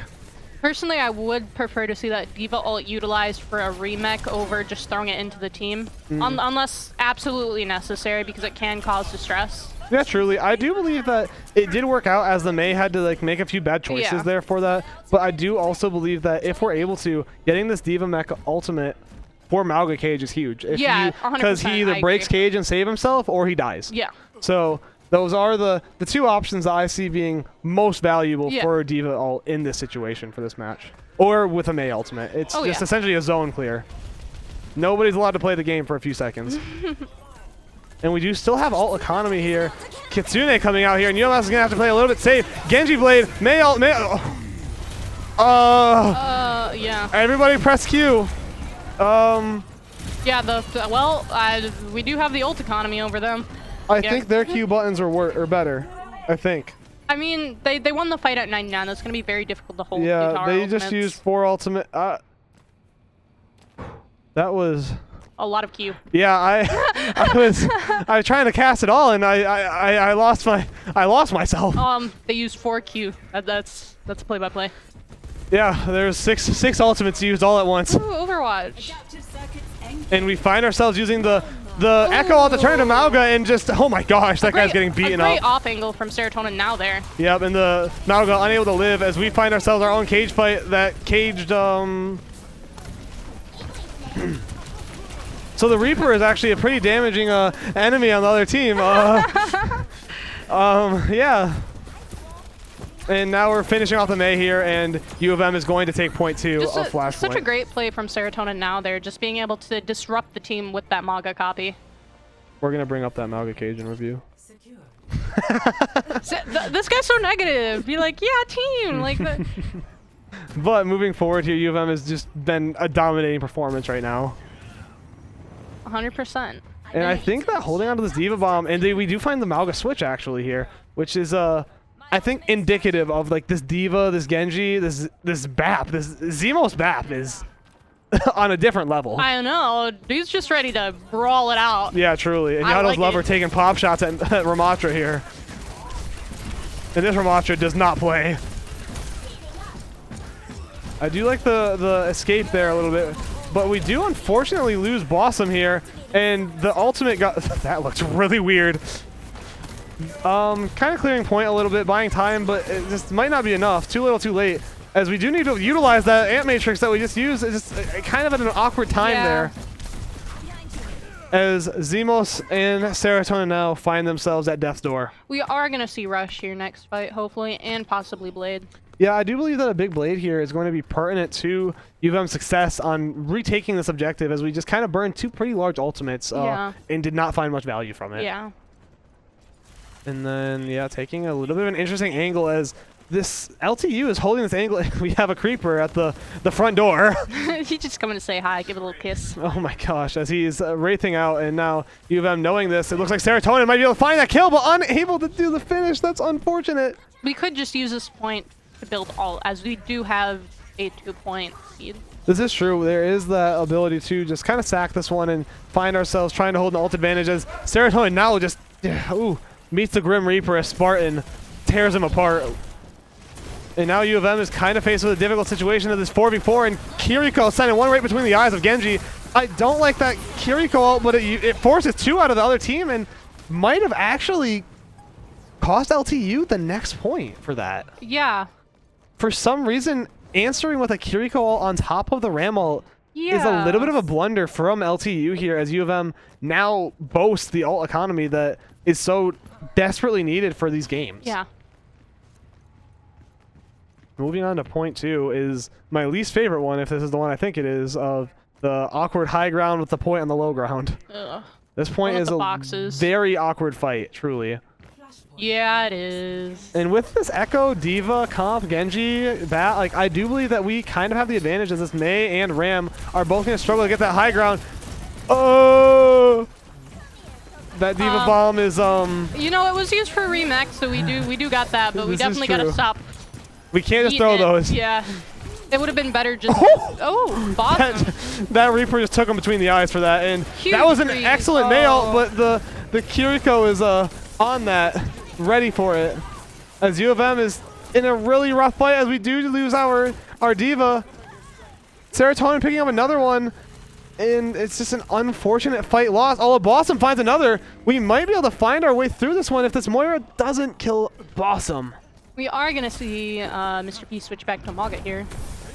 Personally, I would prefer to see that Diva ult utilized for a remech over just throwing it into the team. Unless absolutely necessary, because it can cause distress. Yeah, truly. I do believe that it did work out, as the May had to like make a few bad choices there for that. But I do also believe that if we're able to, getting this Diva mech ultimate for Mauga Cage is huge. Because he either breaks Cage and save himself, or he dies. Yeah. So those are the two options that I see being most valuable for a Diva ult in this situation for this match. Or with a May ultimate. It's just essentially a zone clear. Nobody's allowed to play the game for a few seconds. And we do still have ult economy here. Kitsune coming out here, and UMS is going to have to play a little bit safe. Genji Blade, May ult, yeah. Everybody press Q. Yeah, we do have the ult economy over them. I think their Q buttons are better. I think. I mean, they won the fight at 99. That's going to be very difficult to hold. Yeah, they just used 4 ultimate. That was a lot of Q. Yeah, I was trying to cast it all, and I lost myself. They used 4 Q. That's play-by-play. Yeah, there's six ultimates used all at once. Ooh, Overwatch. And we find ourselves using the Echo ult to turn to Mauga, and just, oh my gosh, that guy's getting beaten up. A great off angle from Serotonin now there. Yep, and the Mauga unable to live as we find ourselves our own cage fight that caged, So the Reaper is actually a pretty damaging enemy on the other team. Yeah. And now we're finishing off the May here, and U of M is going to take point 2 of Flashpoint. Such a great play from Serotonin now. They're just being able to disrupt the team with that Mauga copy. We're going to bring up that Mauga cage in review. This guy's so negative. Be like, yeah, team. Like that. But moving forward here, U of M has just been a dominating performance right now. 100%. And I think that holding on to this Diva Bomb, and we do find the Mauga switch actually here, which is I think indicative of like this Diva, this Genji, this BAP, this Zemos BAP is on a different level. I know. Dude's just ready to brawl it out. Yeah, truly. And Yado's Lover taking pop shots at Ramatra here. And this Ramatra does not play. I do like the escape there a little bit, but we do unfortunately lose Blossom here, and the ultimate got that looks really weird. Kind of clearing point a little bit, buying time, but it just might not be enough. Too little, too late. As we do need to utilize that ant matrix that we just used. It's just kind of at an awkward time there. As Zemos and Serotonin now find themselves at death's door. We are going to see Rush here next fight, hopefully, and possibly Blade. Yeah, I do believe that a big Blade here is going to be pertinent to UVM's success on retaking this objective, as we just kind of burned 2 pretty large ultimates and did not find much value from it. Yeah. And then, yeah, taking a little bit of an interesting angle as this LTU is holding this angle. We have a creeper at the front door. He's just coming to say hi, give it a little kiss. Oh my gosh, as he's wraithing out, and now UVM knowing this, it looks like Serotonin might be able to find that kill, but unable to do the finish. That's unfortunate. We could just use this point to build all, as we do have a 2-point lead. This is true. There is the ability to just kind of sack this one and find ourselves trying to hold an ult advantage, as Serotonin now just meets the Grim Reaper as Spartan tears him apart. And now U of M is kind of faced with a difficult situation of this 4v4, and Kiriko sending one right between the eyes of Genji. I don't like that Kiriko ult, but it forces 2 out of the other team and might have actually cost LTU the next point for that. Yeah. For some reason, answering with a Kiriko ult on top of the Ram ult is a little bit of a blunder from LTU here, as U of M now boasts the ult economy that is so desperately needed for these games. Yeah. Moving on to point 2 is my least favorite one, if this is the one I think it is, of the awkward high ground with the point on the low ground. Ugh. This point is a very awkward fight, truly. Yeah, it is. And with this Echo, Diva, Comp, Genji, Bat, like, I do believe that we kind of have the advantage, as this Mei and Ram are both going to struggle to get that high ground. Oh! That Diva bomb is, You know, it was used for remix, so we do got that, but we definitely got to stop. We can't just throw those. Yeah. It would have been better just... Boston. That Reaper just took him between the eyes for that, and Huge that was an freeze. excellent nail, but the Kiriko is on that, ready for it. As U of M is in a really rough fight, as we do lose our Diva. Serotonin picking up another one, and it's just an unfortunate fight loss. Although Blossom finds another, we might be able to find our way through this one if this Moira doesn't kill Blossom. We are going to see Mr. P switch back to Amalga here.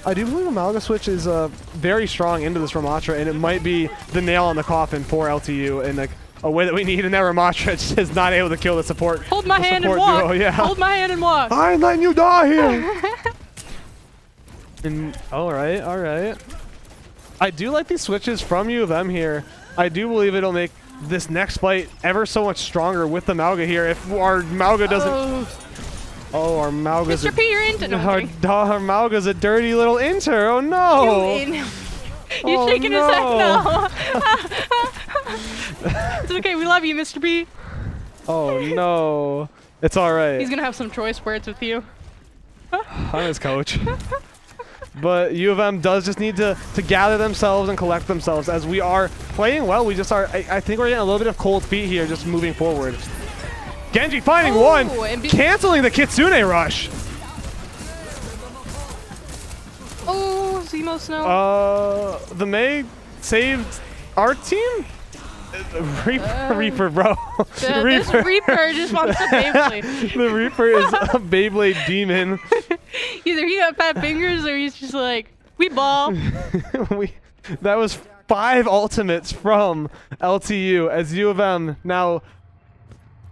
I do believe Amalga switch is very strong into this Ramatra, and it might be the nail on the coffin for LTU in like a way that we need, and that Ramatra just is not able to kill the support. Hold my hand and walk. Duo, yeah. Hold my hand and walk. I ain't letting you die here. And all right. I do like these switches from U of M here. I do believe it'll make this next fight ever so much stronger with the Mauga here. If our Mauga doesn't... Oh, our Mauga's Mr. P, you're into our Mauga's a dirty little inter. Oh no! He's shaking his head no. It's okay, we love you, Mr. P. Oh no. It's alright. He's gonna have some choice words with you. I'm his coach. But U of M does just need to gather themselves and collect themselves, as we are playing well. We just are, I think we're getting a little bit of cold feet here just moving forward. Genji finding one, canceling the Kitsune rush. Oh, Zemo Snow. The Mei saved our team? Reaper, bro. This Reaper just wants to Beyblade. The Reaper is a Beyblade demon. Either he got fat fingers or he's just like, we ball. That was 5 ultimates from LTU, as U of M now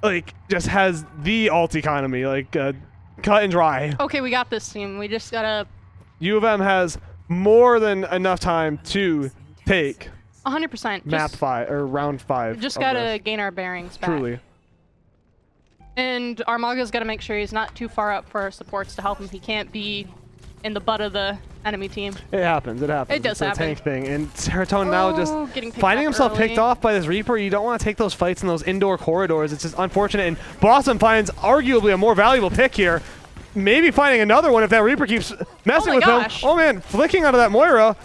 like just has the ult economy, like cut and dry. Okay, we got this team. We just gotta... U of M has more than enough time to take 100%. map 5 or round 5. Just gotta gain our bearings back. Truly. And Armaga's gotta make sure he's not too far up for our supports to help him. He can't be in the butt of the enemy team. It happens. It happens. It does happen. It's a tank thing. And Serotonin now just finding himself early. picked off by this Reaper. You don't want to take those fights in those indoor corridors. It's just unfortunate. And Blossom finds arguably a more valuable pick here. Maybe finding another one if that Reaper keeps messing with him. Oh man, flicking out of that Moira.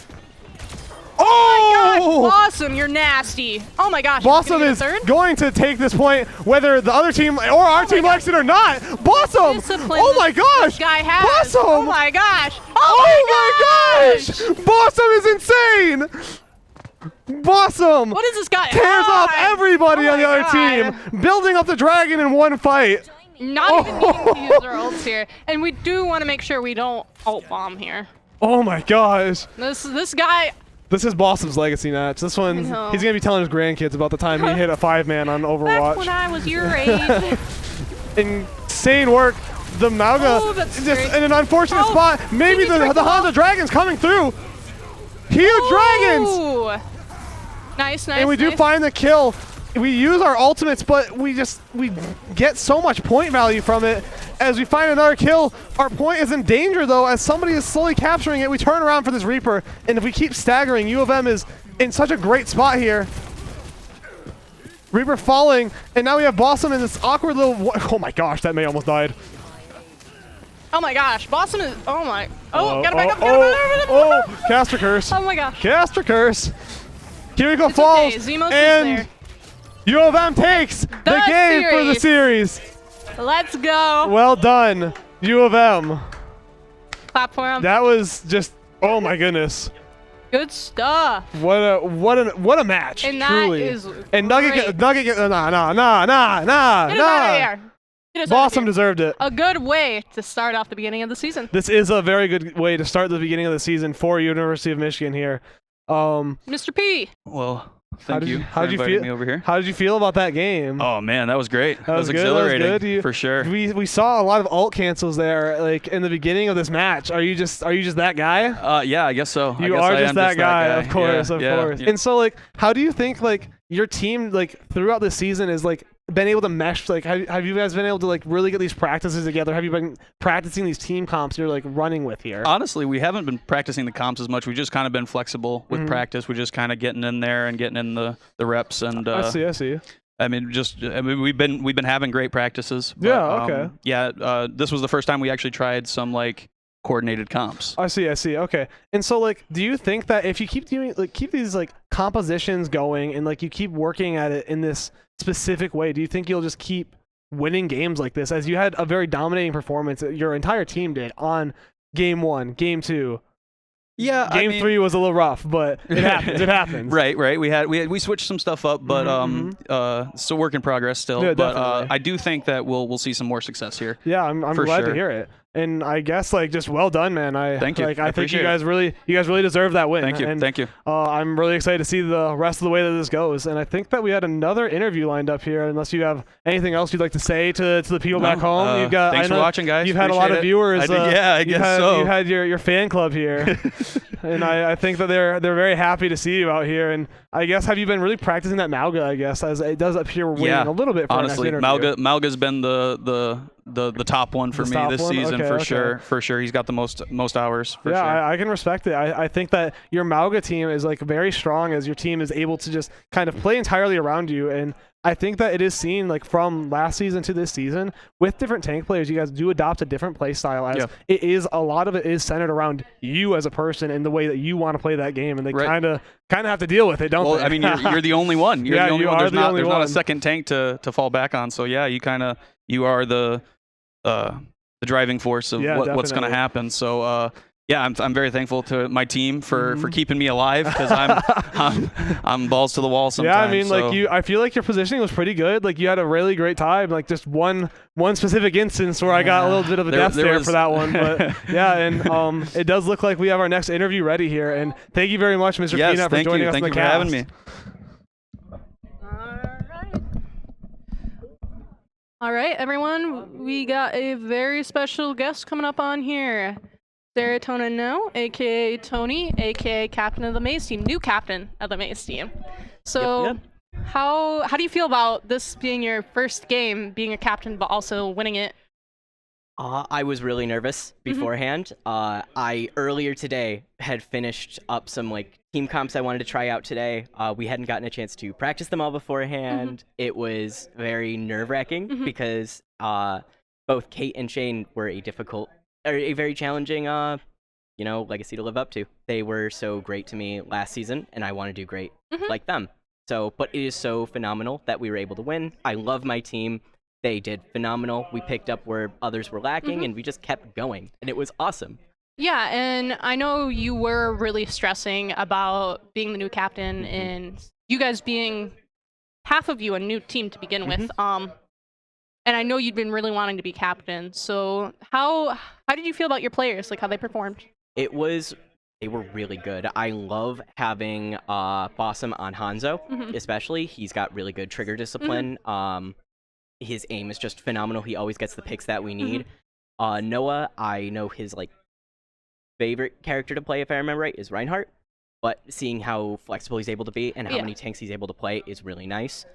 Oh my gosh, Blossom, you're nasty. Oh my gosh. Blossom is going to take this point, whether the other team or our team likes it or not. Blossom! Oh my gosh! This guy has. Blossom! Oh my gosh! Oh Oh my gosh! Bossum is insane! Bossum What is this guy? tears off everybody Oh on the my other God. team, building up the dragon in one fight. Not even needing to use our ults here. And we do want to make sure we don't ult bomb here. Oh my gosh. This guy. This is Bossum's legacy match. This one, he's know. going to be telling his grandkids about the time he hit a 5-man on Back Overwatch. when I was your age. Insane work. The Mauga Oh, that's just great. in an unfortunate Oh, spot. Maybe did he break the the wall? Hanzo Dragon's coming through. Huge dragons! Ooh. Nice, nice. And we do nice. find the kill. We use our ultimates, but we get so much point value from it. As we find another kill, our point is in danger though, as somebody is slowly capturing it. We turn around for this Reaper, and if we keep staggering, U of M is in such a great spot here. Reaper falling, and now we have Bossum in this awkward little. Oh my gosh, that May almost died. Oh my gosh, Bossum is. Oh my. Oh, Oh, gotta back up. oh, Gotta back up. oh, caster curse. Oh my gosh. Caster curse. Kiriko It's falls, okay, Zemos is and there. U of M takes the game for the series. Let's go. Well done, U of M. Clap for him. That was just, oh my goodness. Good stuff. What a match. And that truly. is And great. Nugget, Get us out of nah. here. Get us out of Bossum here. deserved it. A good way to start off the beginning of the season. This is a very good way to start the beginning of the season for University of Michigan here. Mr. P. Well, How thank did you how for did you inviting feel? me over here. How did you feel about that game? Oh man, that was great. That was good, exhilarating that was good. for sure. We saw a lot of ult cancels there, like in the beginning of this match. Are you just that guy? Yeah, I guess so. You I guess are I just am that guy, of Yeah, course, yeah, of course. yeah. And so, like, how do you think like your team like throughout the season is like been able to mesh? Like, have you guys been able to like really get these practices together? Have you been practicing these team comps you're like running with here? Honestly, we haven't been practicing the comps as much. We've just kind of been flexible with practice. We're just kind of getting in there and getting in the reps. And I see. I mean, we've been having great practices. But, Yeah, okay. Yeah, this was the first time we actually tried some like coordinated comps. I see. Okay. And so, like, do you think that if you keep these like compositions going and like you keep working at it in this specific way, do you think you'll just keep winning games like this? As you had a very dominating performance, your entire team did on game 1, game 2. Yeah, Game 3 was a little rough, but it happens. It happens. Right. We switched some stuff up, but still work in progress still. Yeah, but definitely. I do think that we'll see some more success here. Yeah, I'm For glad to sure. hear it. And I guess like just well done, man. Thank you. Like, I I think you appreciate it. guys really deserve that win. Thank you. And, Thank you. I'm really excited to see the rest of the way that this goes. And I think that we had another interview lined up here. Unless you have anything else you'd like to say to the people back home, you've got. Thanks I know for watching, guys. You've had a lot of Appreciate it. viewers. I did, yeah, I you've guess had, so. You had your fan club here, and I think that they're very happy to see you out here. And I guess have you been really practicing that Mauga? I guess as it does appear we're waiting a little bit for honestly, our next interview. Malga's been the top one for The me top this one? season Okay, for okay. sure. For sure, he's got the most hours. For Yeah, sure. I can respect it. I think that your Mauga team is like very strong as your team is able to just kind of play entirely around you. And I think that it is seen like from last season to this season with different tank players, you guys do adopt a different play style as it is a lot of it is centered around you as a person and the way that you want to play that game. And they kind of have to deal with it, don't well, they? I mean, you're the only one. You're Yeah, the only you one. are There's the not only there's not one. a second tank to fall back on. So yeah, you are the driving force of what's going to definitely. happen. So yeah, I'm very thankful to my team for keeping me alive because I'm balls to the wall sometimes. Yeah, I mean, so. like I feel like your positioning was pretty good. Like you had a really great time. Like just one specific instance where I got a little bit of a death stare for that one. But yeah, and it does look like we have our next interview ready here. And thank you very much, Mr. Yes, Peanut, for thank joining you. us Thank on you the for cast. having me. All right, everyone. We got a very special guest coming up on here. Serotonin No, aka Tony, aka captain of the Maize team, new captain of the Maize team. So, Yep. how do you feel about this being your first game, being a captain, but also winning it? I was really nervous beforehand. I earlier today had finished up some like team comps I wanted to try out today. We hadn't gotten a chance to practice them all beforehand. It was very nerve-wracking because both Kate and Shane were a very challenging legacy to live up to. They were so great to me last season, and I want to do great like them. So, but it is so phenomenal that we were able to win. I love my team. They did phenomenal. We picked up where others were lacking, and we just kept going, and it was awesome. Yeah, and I know you were really stressing about being the new captain and you guys being half of you a new team to begin with. And I know you'd been really wanting to be captain. So how did you feel about your players? Like how they performed? They were really good. I love having Bossum on Hanzo, especially. He's got really good trigger discipline. His aim is just phenomenal. He always gets the picks that we need. Noah, I know his like favorite character to play, if I remember right, is Reinhardt. But seeing how flexible he's able to be and how many tanks he's able to play is really nice.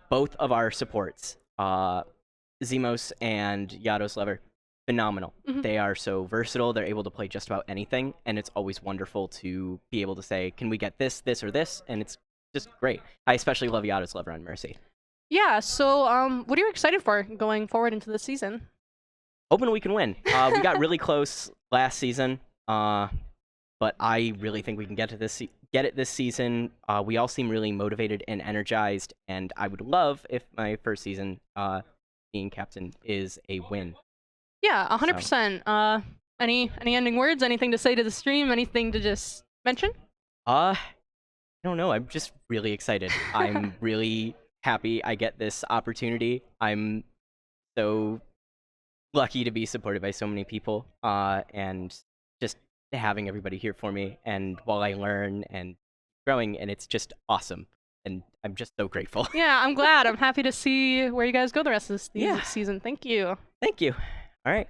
Both of our supports, Zemos and Yadoslever, phenomenal. They are so versatile. They're able to play just about anything, and it's always wonderful to be able to say, can we get this, this, or this? And it's just great. I especially love Yadoslever on Mercy. Yeah, so what are you excited for going forward into the season? Hoping we can win. We got really close last season, but I really think we can get it this season. We all seem really motivated and energized, and I would love if my first season being captain is a win. Yeah, 100%. Any ending words? Anything to say to the stream? Anything to just mention? I don't know. I'm just really excited. I'm really happy I get this opportunity. I'm so lucky to be supported by so many people, and just having everybody here for me, and while I learn and growing, and it's just awesome. And I'm just so grateful. Yeah, I'm glad. I'm happy to see where you guys go the rest of this season. Thank you. Thank you. All right.